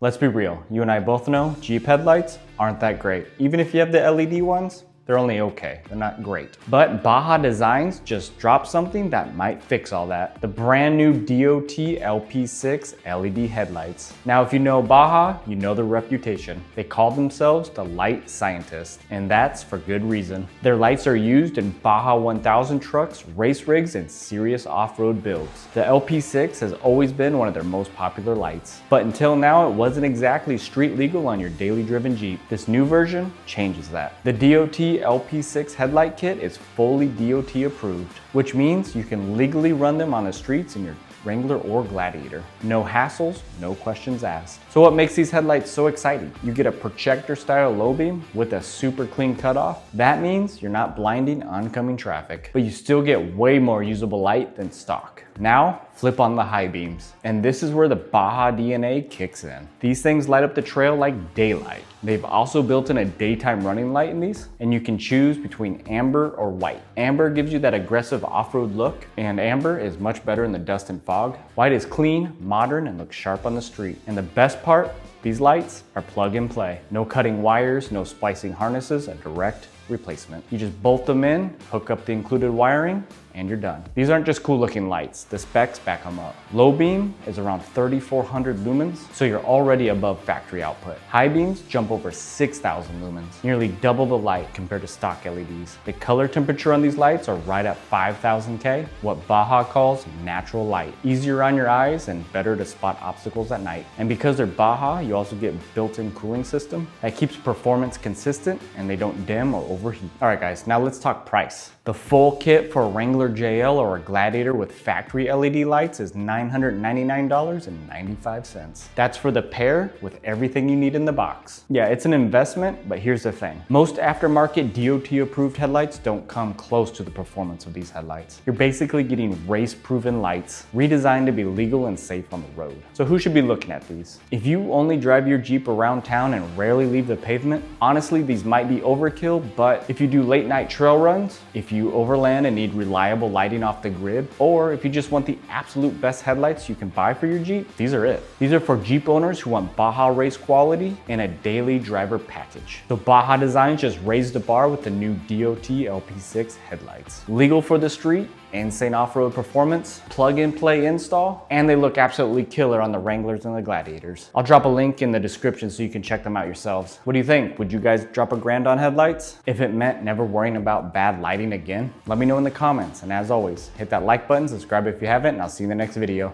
Let's be real, you and I both know Jeep headlights aren't that great. Even if you have the LED ones, they're only okay, they're not great. But Baja Designs just dropped something that might fix all that. The brand new DOT LP6 LED headlights. Now, if you know Baja, you know their reputation. They call themselves the light scientists, and that's for good reason. Their lights are used in Baja 1000 trucks, race rigs, and serious off-road builds. The LP6 has always been one of their most popular lights. But until now, it wasn't exactly street legal on your daily driven Jeep. This new version changes that. The DOT LP6 headlight kit is fully DOT approved, which means you can legally run them on the streets in your Wrangler or Gladiator. No hassles, no questions asked. So what makes these headlights so exciting? You get a projector style low beam with a super clean cutoff. That means you're not blinding oncoming traffic, but you still get way more usable light than stock. Now, flip on the high beams. And this is where the Baja DNA kicks in. These things light up the trail like daylight. They've also built in a daytime running light in these, and you can choose between amber or white. Amber gives you that aggressive off-road look, and amber is much better in the dust and fog. White is clean, modern, and looks sharp on the street. And the best part, these lights are plug and play. No cutting wires, no splicing harnesses, a direct replacement. You just bolt them in, hook up the included wiring, and you're done. These aren't just cool looking lights, the specs back them up. Low beam is around 3,400 lumens, so you're already above factory output. High beams jump over 6,000 lumens, nearly double the light compared to stock LEDs. The color temperature on these lights are right at 5,000 K, what Baja calls natural light. Easier on your eyes and better to spot obstacles at night. And because they're Baja, you also get built-in cooling system that keeps performance consistent and they don't dim or overheat. All right guys, now let's talk price. The full kit for a Wrangler JL or a Gladiator with factory LED lights is $999.95. That's for the pair with everything you need in the box. Yeah, it's an investment, but here's the thing. Most aftermarket DOT approved headlights don't come close to the performance of these headlights. You're basically getting race-proven lights, redesigned to be legal and safe on the road. So who should be looking at these? If you only drive your Jeep around town and rarely leave the pavement, honestly, these might be overkill, but if you do late night trail runs, if you overland and need reliable lighting off the grid, or if you just want the absolute best headlights you can buy for your Jeep, these are it. These are for Jeep owners who want Baja race quality in a daily driver package. So Baja Designs just raised the bar with the new DOT LP6 headlights. Legal for the street, insane off-road performance, plug-and-play install, and they look absolutely killer on the Wranglers and the Gladiators. I'll drop a link in the description so you can check them out yourselves. What do you think? Would you guys drop $1,000 on headlights? If it meant never worrying about bad lighting again, let me know in the comments. And as always, hit that like button, subscribe if you haven't, and I'll see you in the next video.